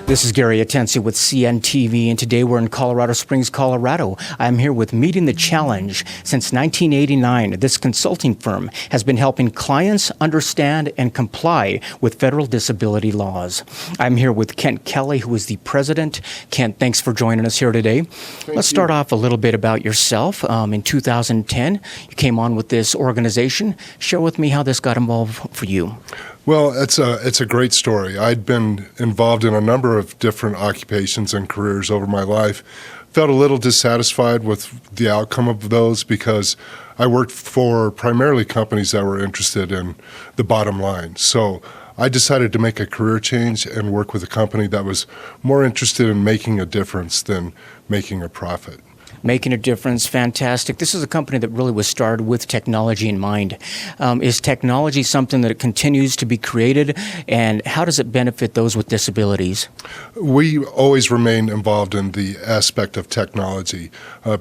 This is Gary Atensi with CNTV, and today we're in Colorado Springs, Colorado. I'm here with Meeting the Challenge. Since 1989, this consulting firm has been helping clients understand and comply with federal disability laws. I'm here with Kent Kelly, who is the president. Kent, thanks for joining us here today. Let's start off a little bit about yourself. In 2010, you came on with this organization. Share with me how this got involved for you. Well, it's a great story. I'd been involved in a number of different occupations and careers over my life. Felt a little dissatisfied with the outcome of those because I worked for primarily companies that were interested in the bottom line. So I decided to make a career change and work with a company that was more interested in making a difference than making a profit. Making a difference, fantastic. This is a company that really was started with technology in mind. Is technology something that continues to be created, and how does it benefit those with disabilities? We always remain involved in the aspect of technology.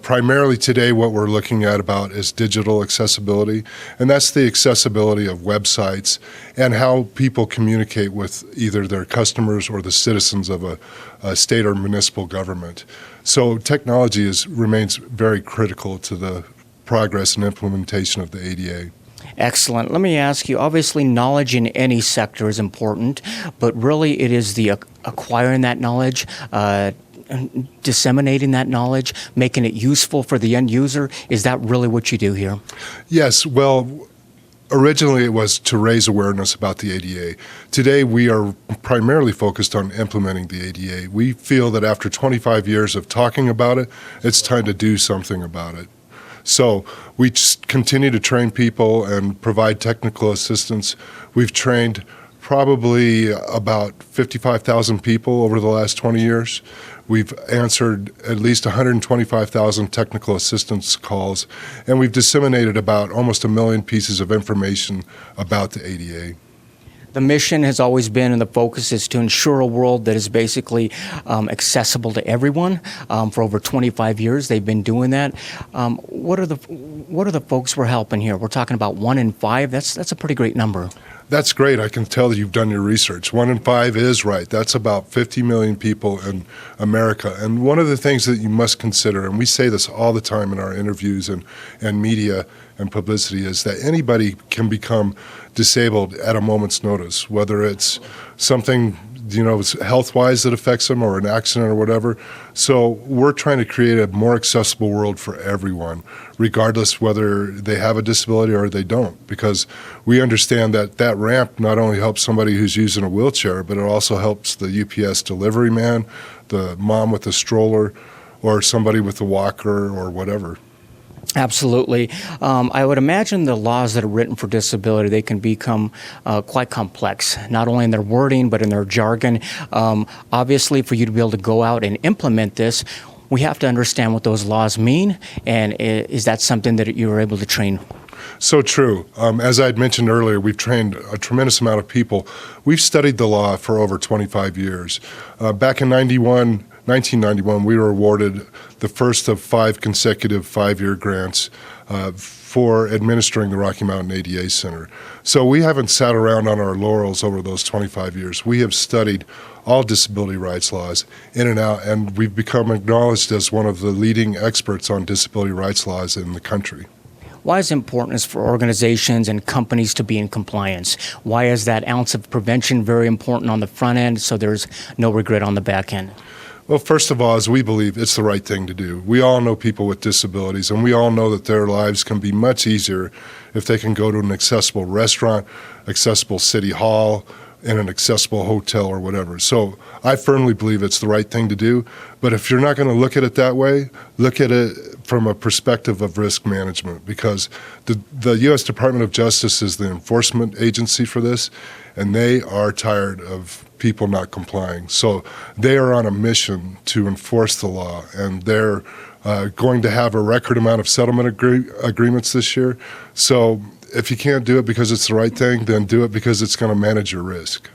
Primarily today what we're looking at about is digital accessibility, and that's the accessibility of websites and how people communicate with either their customers or the citizens of a state or municipal government. So technology remains very critical to the progress and implementation of the ADA. Excellent. Let me ask you, obviously knowledge in any sector is important, but really it is the acquiring that knowledge, disseminating that knowledge, making it useful for the end user. Is that really what you do here? Yes. Well, originally it was to raise awareness about the ADA. Today we are primarily focused on implementing the ADA. We feel that after 25 years of talking about it, it's time to do something about it. So we continue to train people and provide technical assistance. We've trained probably about 55,000 people over the last 20 years. We've answered at least 125,000 technical assistance calls, and we've disseminated about almost 1 million pieces of information about the ADA. The mission has always been, and the focus is to ensure a world that is basically accessible to everyone. For over 25 years, they've been doing that. What are the folks we're helping here? We're talking about 1 in 5. That's a pretty great number. That's great. I can tell that you've done your research. 1 in 5 is right. That's about 50 million people in America. And one of the things that you must consider, and we say this all the time in our interviews and media and publicity, is that anybody can become disabled at a moment's notice, whether it's something health-wise that affects them or an accident or whatever. So we're trying to create a more accessible world for everyone, regardless whether they have a disability or they don't, because we understand that that ramp not only helps somebody who's using a wheelchair, but it also helps the UPS delivery man, the mom with a stroller, or somebody with a walker or whatever. Absolutely. I would imagine the laws that are written for disability, they can become quite complex, not only in their wording, but in their jargon. Obviously, for you to be able to go out and implement this, we have to understand what those laws mean, and is that something that you were able to train? So true. As I had mentioned earlier, we've trained a tremendous amount of people. We've studied the law for over 25 years. Back in 1991, we were awarded the first of 5 consecutive 5-year grants for administering the Rocky Mountain ADA Center. So we haven't sat around on our laurels over those 25 years. We have studied all disability rights laws in and out, and we've become acknowledged as one of the leading experts on disability rights laws in the country. Why is it important for organizations and companies to be in compliance? Why is that ounce of prevention very important on the front end so there's no regret on the back end? Well, first of all, as we believe, it's the right thing to do. We all know people with disabilities, and we all know that their lives can be much easier if they can go to an accessible restaurant, accessible city hall, in an accessible hotel or whatever. So I firmly believe it's the right thing to do. But if you're not going to look at it that way, look at it from a perspective of risk management, because the U.S. Department of Justice is the enforcement agency for this, and they are tired of people not complying. So they are on a mission to enforce the law, and they're going to have a record amount of settlement agreements this year. So if you can't do it because it's the right thing, then do it because it's going to manage your risk.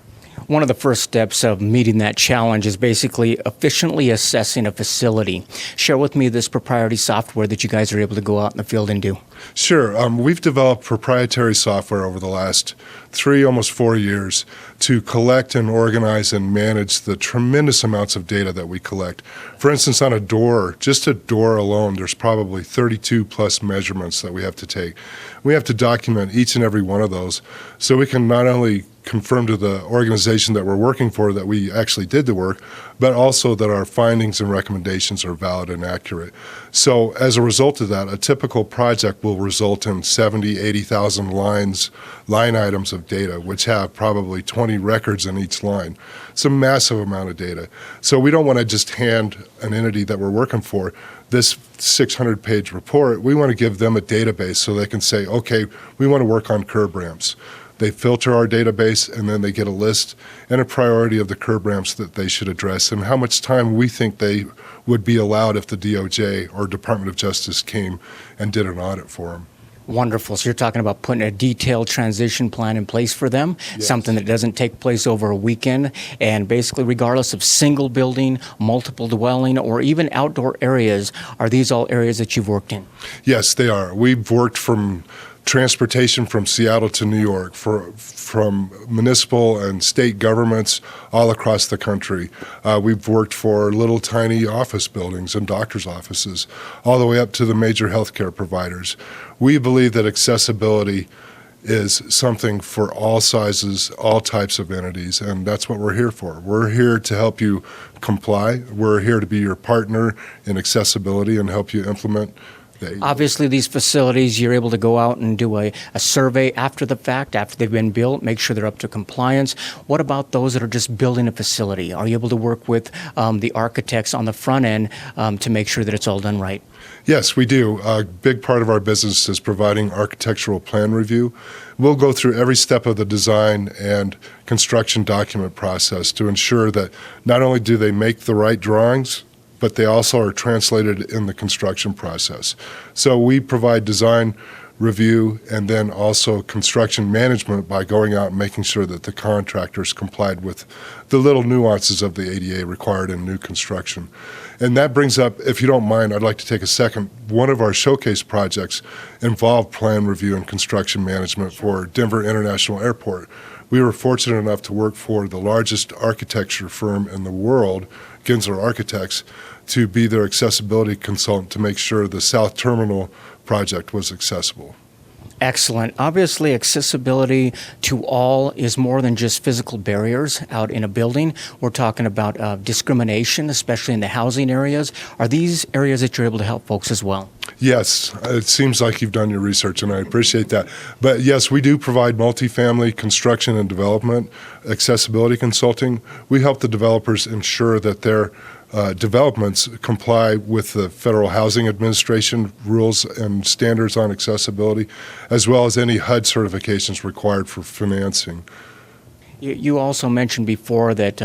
One of the first steps of meeting that challenge is basically efficiently assessing a facility. Share with me this proprietary software that you guys are able to go out in the field and do. Sure. We've developed proprietary software over the last 3, almost 4 years to collect and organize and manage the tremendous amounts of data that we collect. For instance, on a door, just a door alone, there's probably 32 plus measurements that we have to take. We have to document each and every one of those so we can not only confirm to the organization that we're working for that we actually did the work, but also that our findings and recommendations are valid and accurate. So as a result of that, a typical project will result in 70, 80,000 line items of data, which have probably 20 records in each line. It's a massive amount of data. So we don't want to just hand an entity that we're working for this 600-page report. We want to give them a database so they can say, okay, we want to work on curb ramps. They filter our database, and then they get a list and a priority of the curb ramps that they should address and how much time we think they would be allowed if the DOJ or Department of Justice came and did an audit for them. Wonderful. So you're talking about putting a detailed transition plan in place for them, Yes. something that doesn't take place over a weekend, and basically regardless of single building, multiple dwelling, or even outdoor areas, are these all areas that you've worked in? Yes, they are. We've worked from transportation from Seattle to New York, from municipal and state governments all across the country. We've worked for little tiny office buildings and doctors' offices, all the way up to the major healthcare providers. We believe that accessibility is something for all sizes, all types of entities, and that's what we're here for. We're here to help you comply. We're here to be your partner in accessibility and help you implement. Obviously, these facilities, you're able to go out and do a survey after the fact, after they've been built, make sure they're up to compliance. What about those that are just building a facility? Are you able to work with the architects on the front end to make sure that it's all done right? Yes, we do. A big part of our business is providing architectural plan review. We'll go through every step of the design and construction document process to ensure that not only do they make the right drawings, but they also are translated in the construction process. So we provide design review and then also construction management by going out and making sure that the contractors complied with the little nuances of the ADA required in new construction. And that brings up, if you don't mind, I'd like to take a second. One of our showcase projects involved plan review and construction management for Denver International Airport. We were fortunate enough to work for the largest architecture firm in the world, Gensler Architects, to be their accessibility consultant to make sure the South Terminal project was accessible. Excellent. Obviously, accessibility to all is more than just physical barriers out in a building. We're talking about discrimination, especially in the housing areas. Are these areas that you're able to help folks as well? Yes, it seems like you've done your research, and I appreciate that. But yes, we do provide multifamily construction and development accessibility consulting. We help the developers ensure that their developments comply with the Federal Housing Administration rules and standards on accessibility, as well as any HUD certifications required for financing. You also mentioned before that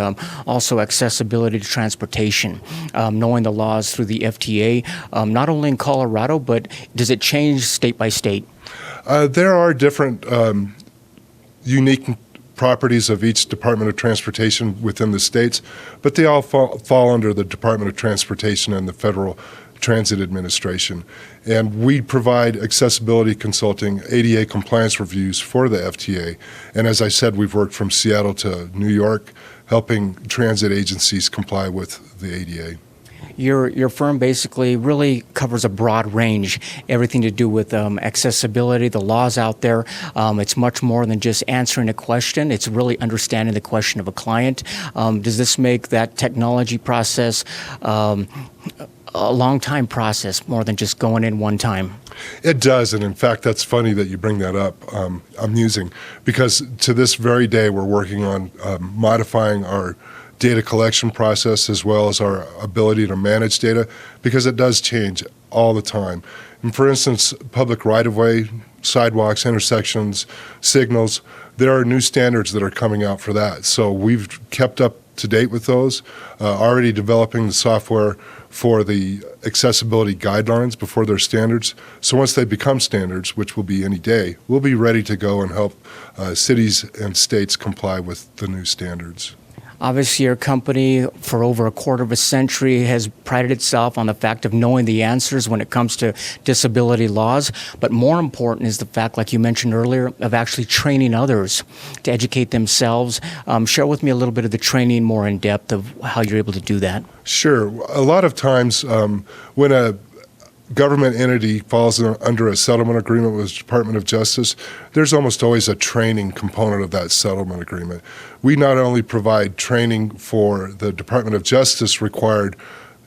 also accessibility to transportation, knowing the laws through the FTA, not only in Colorado, but does it change state by state? There are different unique properties of each Department of Transportation within the states, but they all fall under the Department of Transportation and the Federal Transit Administration. And we provide accessibility consulting, ADA compliance reviews for the FTA. And as I said, we've worked from Seattle to New York, helping transit agencies comply with the ADA. Your firm basically really covers a broad range, everything to do with accessibility, the laws out there. It's much more than just answering a question. It's really understanding the question of a client. Does this make that technology process a long time process, more than just going in one time? It does, and in fact, that's funny that you bring that up. Amusing, because to this very day, we're working on modifying our data collection process as well as our ability to manage data, because it does change all the time. And for instance, public right-of-way, sidewalks, intersections, signals, there are new standards that are coming out for that. So we've kept up to date with those, already developing the software for the accessibility guidelines before they're standards. So once they become standards, which will be any day, we'll be ready to go and help cities and states comply with the new standards. Obviously, your company, for over a quarter of a century, has prided itself on the fact of knowing the answers when it comes to disability laws. But more important is the fact, like you mentioned earlier, of actually training others to educate themselves. Share with me a little bit of the training more in depth of how you're able to do that. Sure. A lot of times when a government entity falls under a settlement agreement with the Department of Justice, there's almost always a training component of that settlement agreement. We not only provide training for the Department of Justice required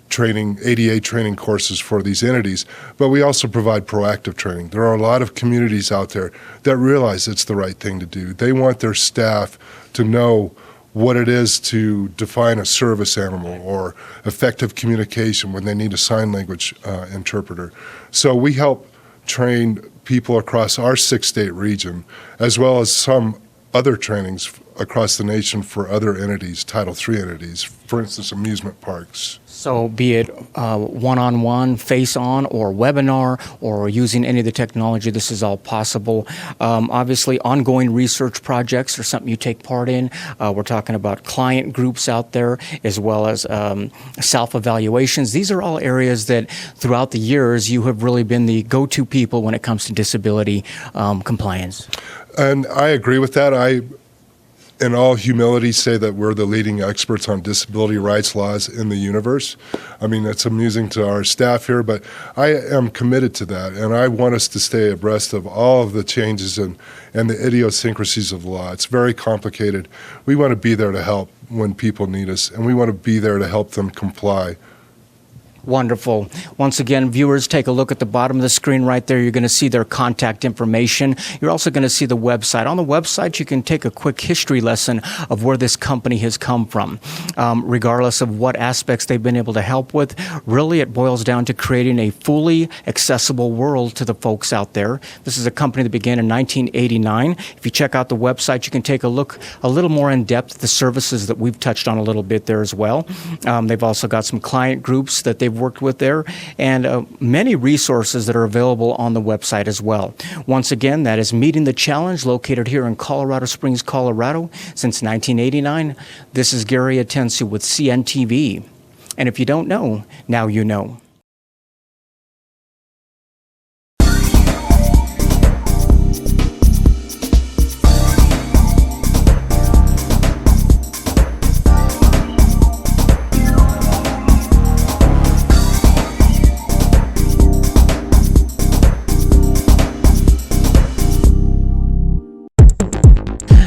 training, ADA training courses for these entities, but we also provide proactive training. There are a lot of communities out there that realize it's the right thing to do. They want their staff to know what it is to define a service animal or effective communication when they need a sign language interpreter. So we help train people across our 6-state region, as well as some other trainings across the nation for other entities, Title III entities, for instance, amusement parks. So be it one-on-one, face-on, or webinar, or using any of the technology, this is all possible. Obviously, ongoing research projects are something you take part in. We're talking about client groups out there, as well as self-evaluations. These are all areas that throughout the years you have really been the go-to people when it comes to disability compliance. And I agree with that. I, in all humility, say that we're the leading experts on disability rights laws in the universe. I mean, it's amusing to our staff here, but I am committed to that, and I want us to stay abreast of all of the changes and the idiosyncrasies of law. It's very complicated. We want to be there to help when people need us, and we want to be there to help them comply. Wonderful. Once again, viewers, take a look at the bottom of the screen right there. You're going to see their contact information. You're also going to see the website. On the website, you can take a quick history lesson of where this company has come from. Regardless of what aspects they've been able to help with, really it boils down to creating a fully accessible world to the folks out there. This is a company that began in 1989. If you check out the website, you can take a look a little more in depth at the services that we've touched on a little bit there as well. They've also got some client groups that they've worked with there, and many resources that are available on the website as well. Once again, that is Meeting the Challenge, located here in Colorado Springs, Colorado, since 1989. This is Gary Atensi with CNTV. And if you don't know, now you know.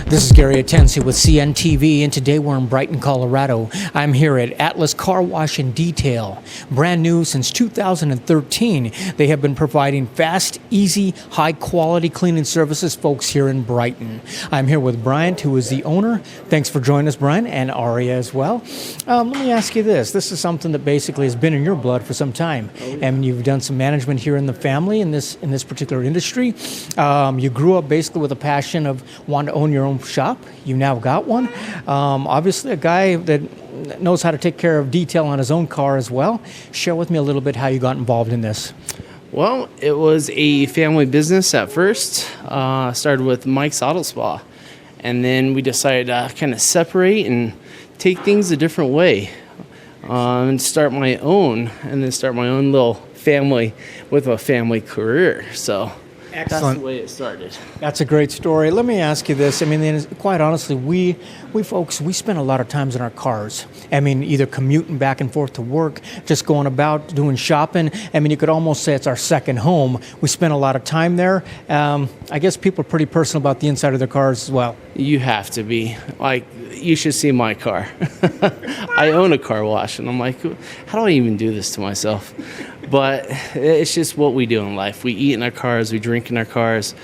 This is Gary Atensi with CNTV, and today we're in Brighton, Colorado. I'm here at Atlas Car Wash and Detail. Brand new since 2013, they have been providing fast, easy, high-quality cleaning services, folks, here in Brighton. I'm here with Bryant, who is the owner. Thanks for joining us, Bryant, and Aria as well. Let me ask you this. This is something that basically has been in your blood for some time, and you've done some management here in the family in this particular industry. You grew up basically with a passion of wanting to own your own shop. You now got one. Obviously a guy that knows how to take care of detail on his own car as well. Share with me a little bit how you got involved in this. Well, it was a family business at first. Started with Mike's Auto Spa, and then we decided to kind of separate and take things a different way, and start my own little family with a family career. So Excellent. That's the way it started. That's a great story. Let me ask you this. I mean, quite honestly, we folks, we spend a lot of times in our cars. I mean, either commuting back and forth to work, just going about, doing shopping. I mean, you could almost say it's our second home. We spend a lot of time there. I guess people are pretty personal about the inside of their cars as well. You have to be. Like, you should see my car. I own a car wash, and I'm like, how do I even do this to myself? But it's just what we do in life. We eat in our cars, we drink in our cars.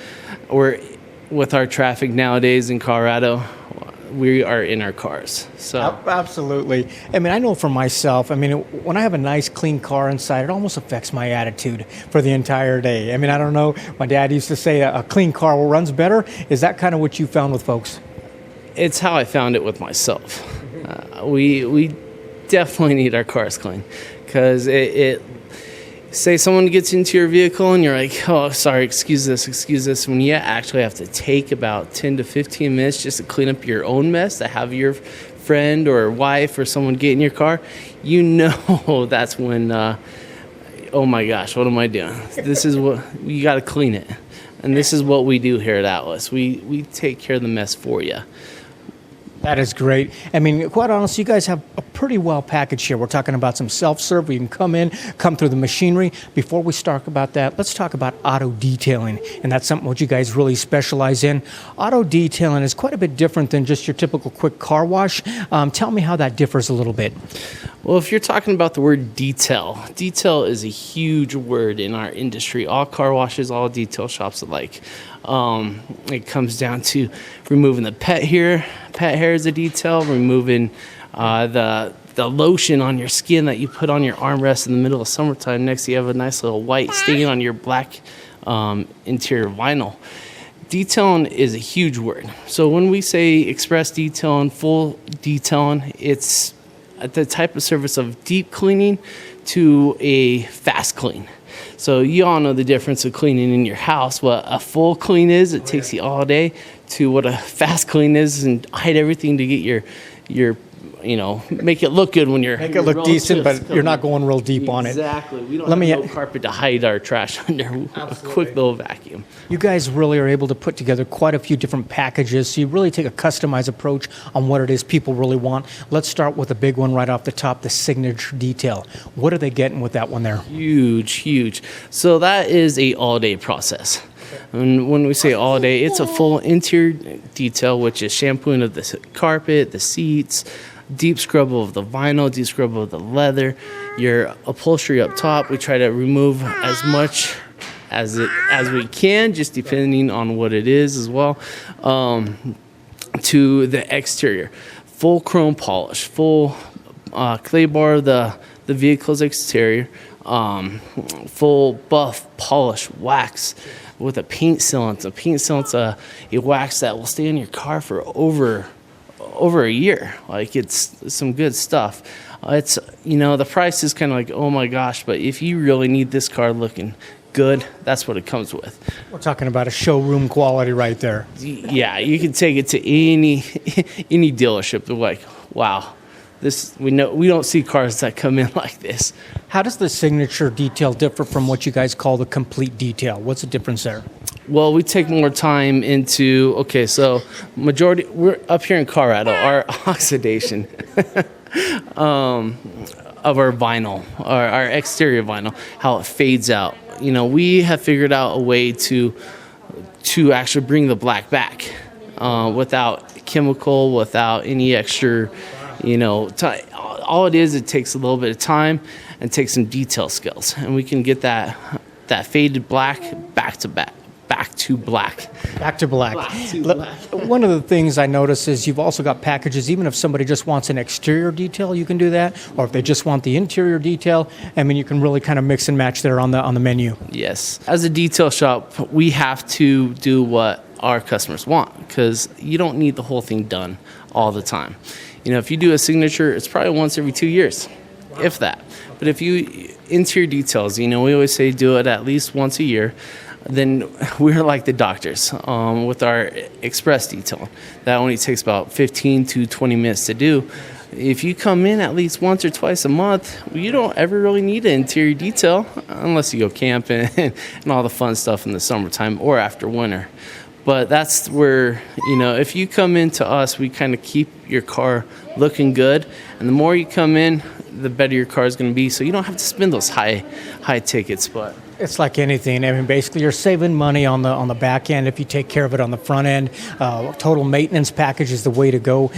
With our traffic nowadays in Colorado, we are in our cars. So Absolutely. I mean, I know for myself, I mean, when I have a nice clean car inside, it almost affects my attitude for the entire day. I mean, I don't know, my dad used to say a clean car runs better. Is that kind of what you found with folks? It's how I found it with myself. We definitely need our cars clean, because say someone gets into your vehicle and you're like, oh, sorry, excuse this, when you actually have to take about 10 to 15 minutes just to clean up your own mess, to have your friend or wife or someone get in your car, you know that's when, oh my gosh, what am I doing? This is what, you got to clean it. And this is what we do here at Atlas. We take care of the mess for you. That is great. I mean, quite honestly, you guys have a pretty well packaged here. We're talking about some self-serve where you can come through the machinery. Before we start about that, let's talk about auto detailing. And that's something what you guys really specialize in. Auto detailing is quite a bit different than just your typical quick car wash. Tell me how that differs a little bit. Well, if you're talking about the word detail, detail is a huge word in our industry. All car washes, all detail shops alike. It comes down to removing the pet hair is a detail, removing the lotion on your skin that you put on your armrest in the middle of summertime. Next, you have a nice little white stain on your black interior vinyl. Detailing is a huge word. So when we say express detailing, full detailing, it's the type of service of deep cleaning to a fast clean. So you all know the difference of cleaning in your house. What a full clean is, it takes you all day, to what a fast clean is, and hide everything to get your make it look good when you're Make it look decent, but you're not going real deep on it. Exactly. We don't have no carpet to hide our trash under. A quick little vacuum. You guys really are able to put together quite a few different packages, so you really take a customized approach on what it is people really want. Let's start with the big one right off the top, the signature detail. What are they getting with that one there? Huge. So that is a all-day process. And when we say all day, it's a full interior detail, which is shampooing of the carpet, the seats, deep scrub of the vinyl, deep scrub of the leather, your upholstery up top. We try to remove as much as we can, just depending on what it is as well. To the exterior, full chrome polish, full clay bar of the vehicle's exterior, full buff polish wax with a paint sealant. A paint sealant's a wax that will stay in your car for over a year. Like, it's some good stuff. It's, the price is kind of like, oh my gosh, but if you really need this car looking good, that's what it comes with. We're talking about a showroom quality right there. Yeah, you can take it to any dealership. They're like, wow, we don't see cars that come in like this. How does the signature detail differ from what you guys call the complete detail? What's the difference there? Well, we take more time into, so we're up here in Colorado, our oxidation of our vinyl, our exterior vinyl, how it fades out. We have figured out a way to actually bring the black back without chemical, without any extra, all it is, it takes a little bit of time and takes some detail skills, and we can get that faded black back to black. One of the things I notice is you've also got packages, even if somebody just wants an exterior detail, you can do that. Or if they just want the interior detail, you can really kind of mix and match there on the menu. Yes. As a detail shop, we have to do what our customers want, because you don't need the whole thing done all the time. If you do a signature, it's probably once every 2 years, if that. But if you interior details, we always say do it at least once a year. Then we're like the doctors with our express detail. That only takes about 15 to 20 minutes to do. If you come in at least once or twice a month, you don't ever really need an interior detail unless you go camping and all the fun stuff in the summertime or after winter. But that's where, if you come into us, we kind of keep your car looking good. And the more you come in, the better your car is going to be. So you don't have to spend those high tickets. But it's like anything. Basically, you're saving money on the back end if you take care of it on the front end. Total maintenance package is the way to go.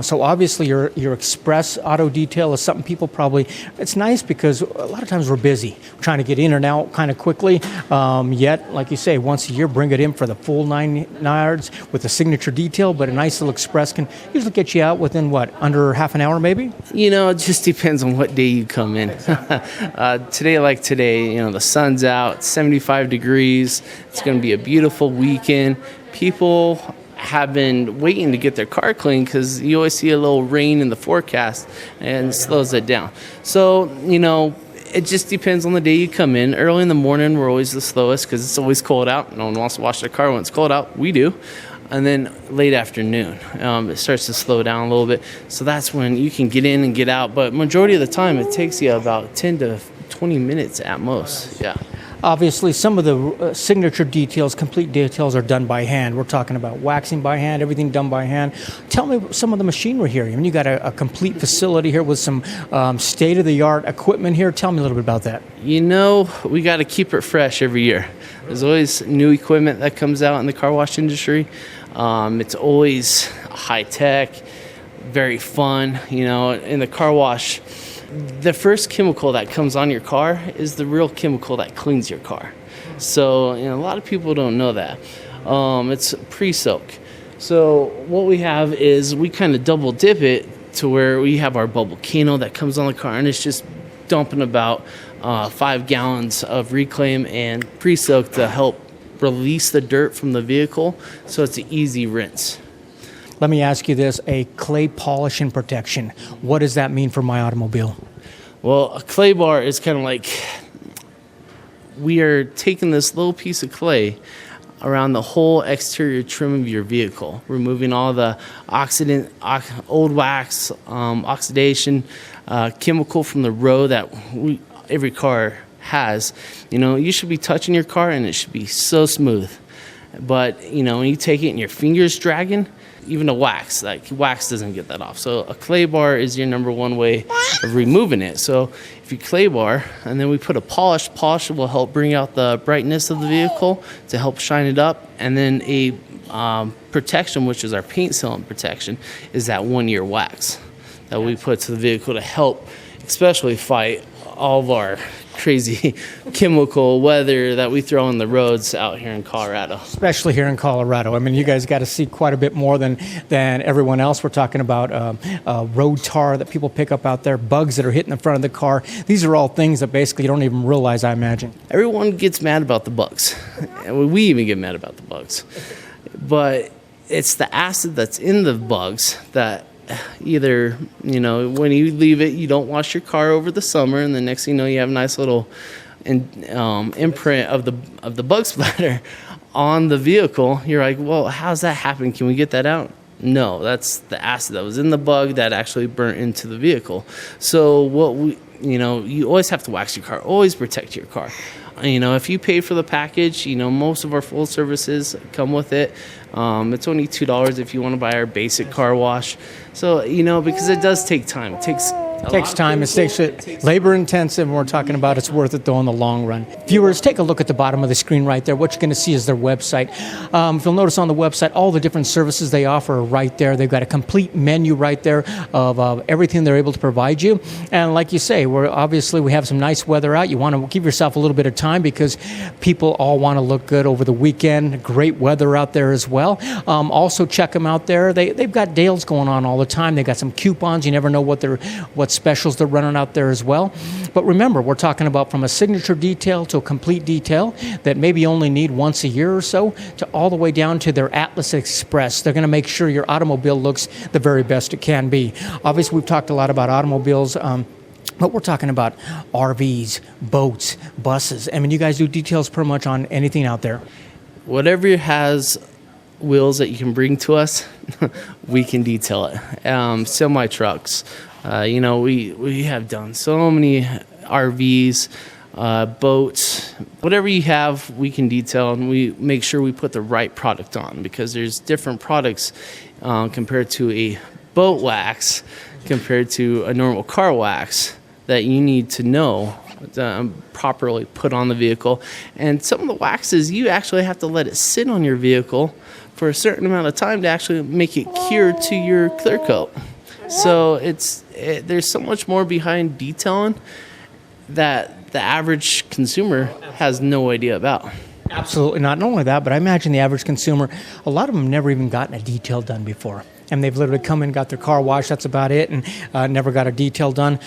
So obviously, your express auto detail is something people probably. It's nice because a lot of times we're busy, we're trying to get in and out kind of quickly. Yet, like you say, once a year, bring it in for the full 9 yards with a signature detail. But a nice little express can usually get you out within under half an hour, maybe. It just depends on what day you come in. Today, the sun's out, 75 degrees. It's going to be a beautiful weekend. People have been waiting to get their car clean because you always see a little rain in the forecast and it slows it down. So, it just depends on the day you come in. Early in the morning, we're always the slowest because it's always cold out. No one wants to wash their car when it's cold out. We do. and then late afternoon. It starts to slow down a little bit. So that's when you can get in and get out. But majority of the time, it takes you about 10 to 20 minutes at most. Yeah. Obviously, some of the signature details, complete details, are done by hand. We're talking about waxing by hand, everything done by hand. Tell me some of the machinery here. I mean, you got a complete facility here with some state-of-the-art equipment here. Tell me a little bit about that. You know, we got to keep it fresh every year. There's always new equipment that comes out in the car wash industry. It's always high-tech, very fun. You know, in the car wash, the first chemical that comes on your car is the real chemical that cleans your car. So, you know, a lot of people don't know that. It's pre-soak. So what we have is we kind of double dip it to where we have our volcano that comes on the car, and it's just dumping about 5 gallons of reclaim and pre-soak to help release the dirt from the vehicle, so it's an easy rinse. Let me ask you this, a clay polish and protection. What does that mean for my automobile? Well, a clay bar is kind of like we are taking this little piece of clay around the whole exterior trim of your vehicle, removing all the old wax, oxidation, chemical from the road that every car has. You know, you should be touching your car and it should be so smooth. But, you know, when you take it and your fingers dragging, even the wax doesn't get that off. So a clay bar is your number one way of removing it. So if you clay bar and then we put a polish will help bring out the brightness of the vehicle to help shine it up. And then a protection, which is our paint sealant protection, is that 1 year wax that we put to the vehicle to help especially fight all of our crazy chemical weather that we throw on the roads out here in Colorado. Especially here in Colorado. I mean, you guys got to see quite a bit more than everyone else. We're talking about road tar that people pick up out there, bugs that are hitting the front of the car. These are all things that basically you don't even realize, I imagine. Everyone gets mad about the bugs. We even get mad about the bugs. But it's the acid that's in the bugs that either, you know, when you leave it, you don't wash your car over the summer, and the next thing you know, you have a nice little imprint of the bug splatter on the vehicle. You're like, well, how's that happen? Can we get that out? No, that's the acid that was in the bug that actually burnt into the vehicle. So you always have to wax your car, always protect your car. You know, if you pay for the package, you know, most of our full services come with it. It's only $2 if you want to buy our basic car wash. So, you know, because it does take time. It takes time. It takes labor intensive, and we're talking about it's worth it though in the long run. Viewers, take a look at the bottom of the screen right there. What you're going to see is their website. If you'll notice on the website, all the different services they offer are right there. They've got a complete menu right there of everything they're able to provide you. And like you say, we have some nice weather out. You want to give yourself a little bit of time because people all want to look good over the weekend. Great weather out there as well. Also check them out there. They've got deals going on all the time. They've got some coupons. You never know what specials they're running out there as well. But remember, we're talking about from a signature detail to a complete detail that maybe you only need once a year or so, to all the way down to their Atlas Express. They're going to make sure your automobile looks the very best it can be. Obviously, we've talked a lot about automobiles, but we're talking about RVs, boats, buses. I mean, you guys do details pretty much on anything out there. Whatever has wheels that you can bring to us, we can detail it. Semi trucks. You know, we have done so many RVs, boats, whatever you have, we can detail, and we make sure we put the right product on, because there's different products compared to a boat wax, compared to a normal car wax that you need to know properly put on the vehicle. And some of the waxes, you actually have to let it sit on your vehicle for a certain amount of time to actually make it cure to your clear coat. So there's so much more behind detailing that the average consumer has no idea about. Absolutely not. Not only that, but I imagine the average consumer, a lot of them never even gotten a detail done before. And they've literally come in, got their car washed, that's about it, and never got a detail done.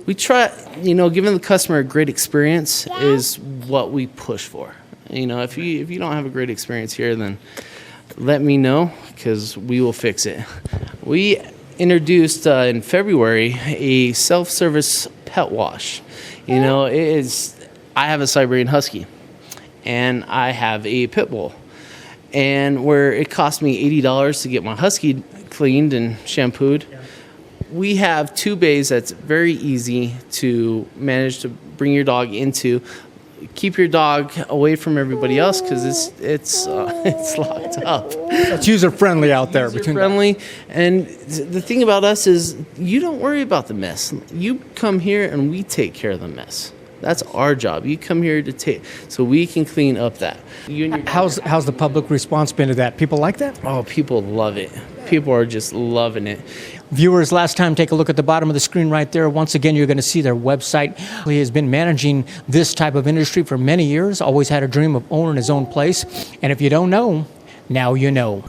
We try, you know, giving the customer a great experience is what we push for. You know, if you don't have a great experience here, then let me know, because we will fix it. We introduced in February a self-service pet wash. You know, I have a Siberian Husky and I have a pit bull, and where it cost me $80 to get my husky cleaned and shampooed, we have 2 bays that's very easy to manage to bring your dog into. Keep your dog away from everybody else because it's locked up. It's user-friendly out there. Friendly, and the thing about us is you don't worry about the mess. You come here and we take care of the mess. That's our job. You come here to take, so we can clean up that. How's the public response been to that? People like that? Oh, people love it. People are just loving it. Viewers, last time, take a look at the bottom of the screen right there. Once again, you're going to see their website. He has been managing this type of industry for many years, always had a dream of owning his own place. And if you don't know, now you know.